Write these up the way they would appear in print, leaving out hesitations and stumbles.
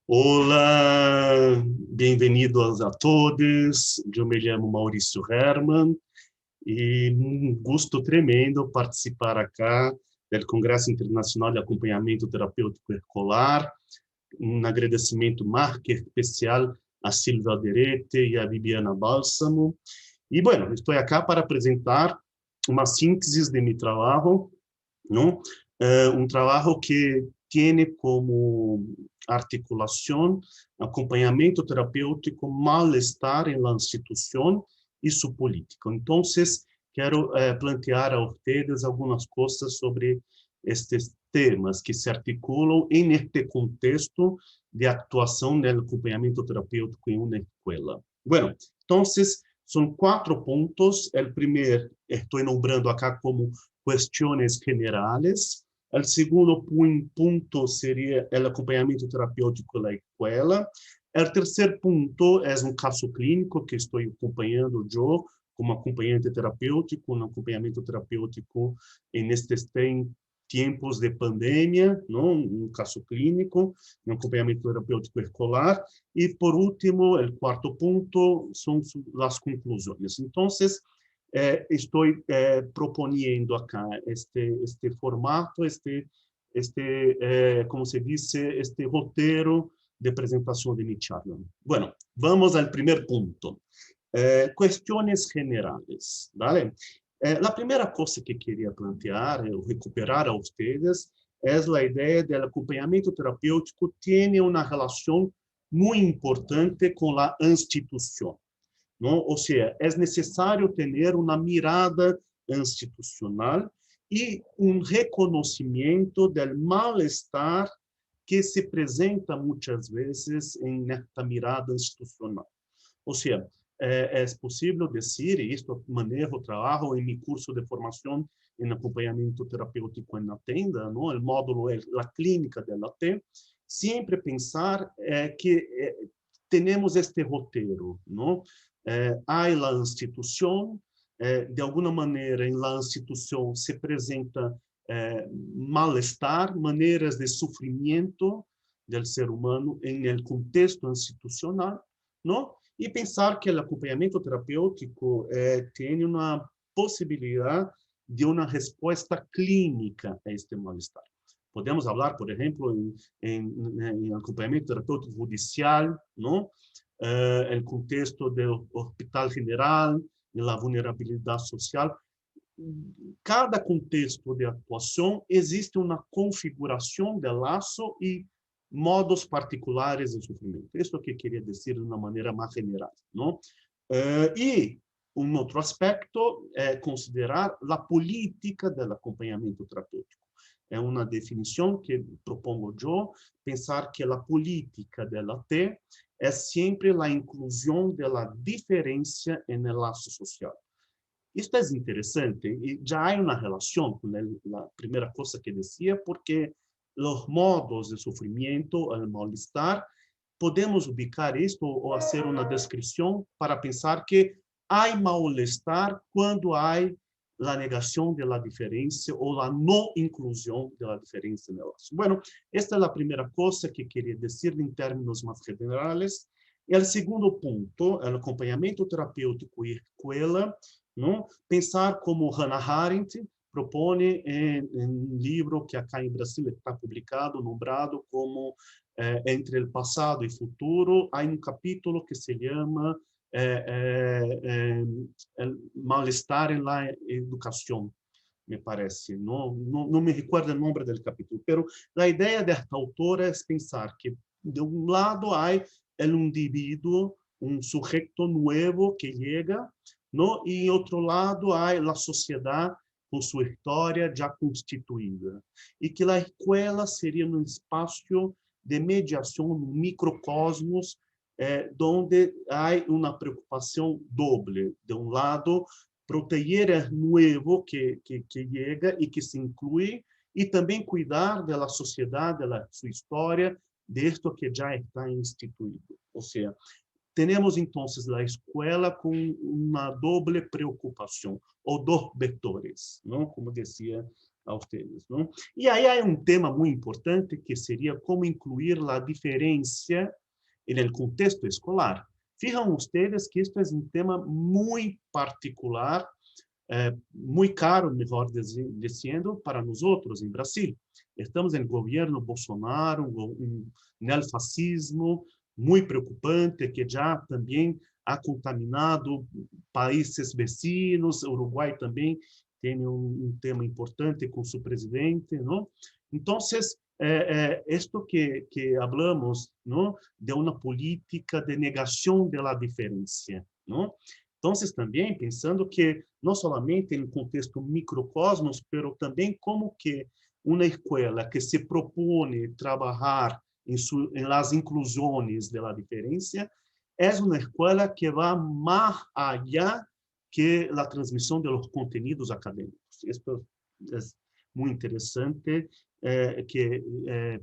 Olá, bem-vindos a todos. Eu me chamo Maurício Herman e um gosto tremendo participar acá do Congresso Internacional de Acompanhamento Terapêutico Escolar. Um agradecimento mais que especial a Silvia Alderete e a Viviana Bálsamo. E, bueno, estou aqui para apresentar uma síntese de meu trabalho, não? Um trabalho que tem como articulação acompanhamento terapêutico, mal-estar em la instituição e sua política. Então, quero plantear a vocês algumas coisas sobre estes temas que se articulam em este contexto de atuação no acompanhamento terapêutico em uma escola. Bueno, então, são 4 pontos. O primeiro, estou nombrando acá como questões generais. O segundo ponto seria o acompanhamento terapêutico na escola. O terceiro ponto é um caso clínico que estou acompanhando eu como acompanhante terapêutico, um acompanhamento terapêutico nestes tempos de pandemia, não? Um caso clínico, um acompanhamento terapêutico escolar. E, por último, o quarto ponto são as conclusões. Então, estou proponiendo acá este formato, como se diz, este roteiro de apresentação de mi charla. Bueno, vamos ao primeiro ponto. Questões generais, ¿vale? A primeira coisa que queria plantear, recuperar a vocês, é a ideia do acompanhamento terapêutico tem uma relação muito importante com a instituição. ¿No? O sea, es necesario tener una mirada institucional y un reconocimiento del malestar que se presenta muchas veces en esta mirada institucional. O sea, es posible decir, y esto manejo, trabajo en mi curso de formación en acompañamiento terapéutico en la tenda, ¿no? El módulo es la clínica de la T, siempre pensar que tenemos este roteiro, ¿no? Há a instituição, de alguma maneira, em la instituição se apresenta mal-estar, maneiras de sofrimento do ser humano em el contexto institucional, não? E pensar que o acompanhamento terapêutico tem uma possibilidade de uma resposta clínica a este mal-estar. Podemos falar, por exemplo, em acompanhamento terapêutico judicial, não? El contexto do hospital general, la vulnerabilidade social. Cada contexto de atuação existe uma configuração de laço e modos particulares de sofrimento. Isso é o que queria dizer de uma maneira mais general, não? E outro aspecto é considerar a política do acompanhamento terapêutico. É uma definição que propongo eu, pensar que a política da T é sempre a inclusão da diferença no laço social. Isto é interessante e já há uma relação com a primeira coisa que dizia, porque os modos de sofrimento, o mal-estar, podemos ubicar isto ou fazer uma descrição para pensar que há mal-estar quando há a negação da diferença ou a não inclusão da diferença no laço. Bueno, esta é a primeira coisa que queria dizer em termos mais generais. E o segundo ponto, o acompanhamento terapêutico e escola, não? Pensar como Hannah Arendt propõe em um livro que acá em Brasil está publicado, nombrado como Entre o Passado e Futuro, há um capítulo que se chama Mal-estar em la educação, me parece. Não me recordo o nome do capítulo, mas a ideia desta autora é pensar que, de um lado, há o indivíduo, um sujeito novo que chega, não? E, em outro lado, há a sociedade com sua história já constituída. E que a escola seria um espaço de mediação, um microcosmos, onde há uma preocupação doble. De um lado, proteger o novo que chega e que se inclui, e também cuidar da sociedade, da sua história, disto que já está instituído. Ou seja, temos então a escola com uma doble preocupação, ou dois vetores, não? Como dizia a ustedes, ¿no? Y ahí hay un tema muy importante que sería cómo incluir la diferencia en el contexto escolar. Fijan ustedes que esto es un tema muy particular, muy caro, mejor diciendo, para nosotros en Brasil. Estamos en el gobierno Bolsonaro, un neofascismo muy preocupante que ya también ha contaminado países vecinos. Uruguay también tiene un tema importante con su presidente, ¿no? Entonces, esto que hablamos, ¿no? De una política de negación de la diferencia, ¿no? Entonces, también pensando que no solamente en un contexto microcosmos, pero también como que una escuela que se propone trabajar en las inclusiones de la diferencia, es una escuela que va más allá que la transmisión de los contenidos académicos. Esto es muy interesante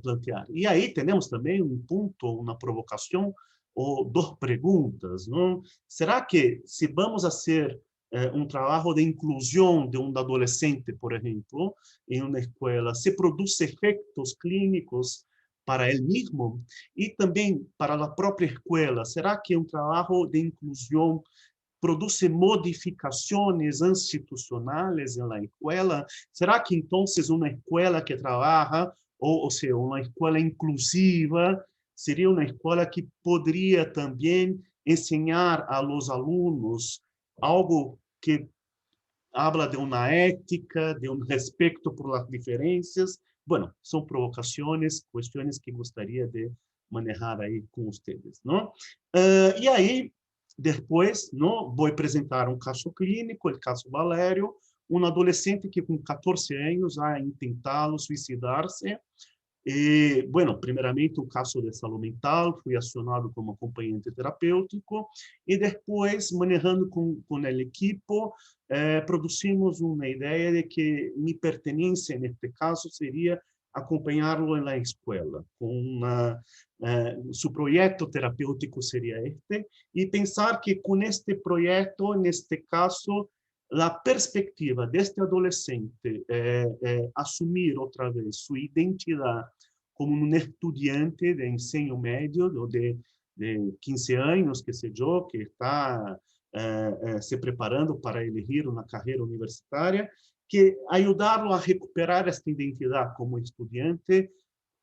plantear. Y ahí tenemos también un punto, una provocación o dos preguntas, ¿no? ¿Será que si vamos a hacer un trabajo de inclusión de un adolescente, por ejemplo, en una escuela, se produce efectos clínicos para él mismo y también para la propia escuela? ¿Será que un trabajo de inclusión produce modificaciones institucionales en la escuela? ¿Será que entonces una escuela que trabaja, o sea, una escuela inclusiva, sería una escuela que podría también enseñar a los alumnos algo que habla de una ética, de un respeto por las diferencias? Bueno, son provocaciones, cuestiones que gustaría de manejar ahí con ustedes, ¿no? Y ahí, después, ¿no? Voy a presentar un caso clínico, el caso Valério, un adolescente que con 14 años ha intentado suicidarse. Bueno, primeiramente, um caso de saúde mental, fui acionado como acompanhante terapêutico e depois, manejando com o equipo, produzimos uma ideia de que minha pertenência, neste caso, seria acompanhá-lo na escola, com seu projeto terapêutico seria este, e pensar que com este projeto, neste caso, a perspectiva deste adolescente assumir outra vez sua identidade como um estudante de ensino médio de 15 anos, que sei eu, que está se preparando para elegir uma carreira universitária, que ajudá-lo a recuperar esta identidade como estudante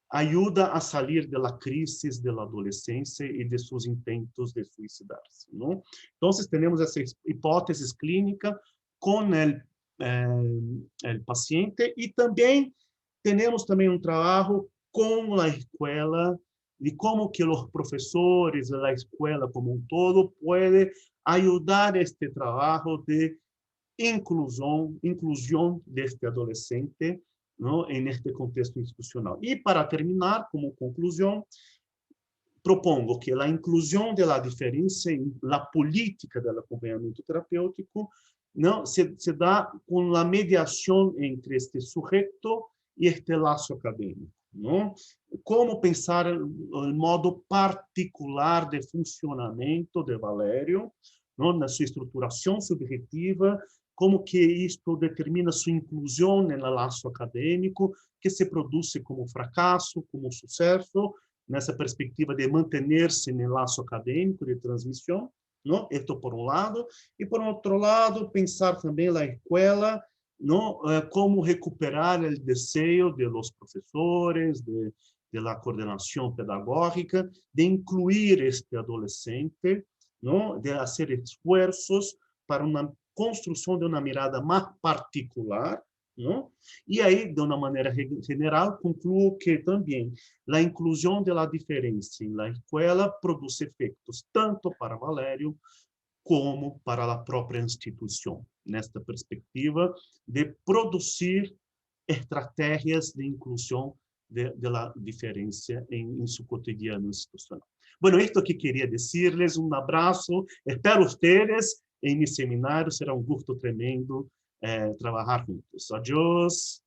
ajuda a sair da crise da adolescência e de seus intentos de suicidar-se, não? Então, temos essa hipótese clínica com o paciente e também temos também um trabalho com a escola e como que os professores da escola como um todo podem ajudar este trabalho de inclusão deste adolescente, ¿no? En este contexto institucional. Y para terminar, como conclusión, propongo que la inclusión de la diferencia en la política del acompañamiento terapéutico, ¿no? se da con la mediación entre este sujeto y este lazo académico, ¿no? Como pensar el modo particular de funcionamento de Valério, ¿no? Na sua estruturação subjetiva, como que isto determina sua inclusão no laço acadêmico, que se produz como fracasso, como sucesso, nessa perspectiva de manter-se no laço acadêmico de transmissão, não? Isto por um lado. E por outro lado, pensar também a escola, não? Como recuperar o desejo de los professores, de la coordenação pedagógica, de incluir este adolescente, não? De fazer esforços para uma construção de uma mirada mais particular, não? E aí, de uma maneira general, concluo que também a inclusão da diferença na escola produz efeitos tanto para Valério como para a própria instituição, nesta perspectiva de produzir estratégias de inclusão de la diferencia en su cotidiano institucional. Bueno, esto que quería decirles, un abrazo, espero ustedes en mi seminario, será un gusto tremendo trabajar juntos. Adiós.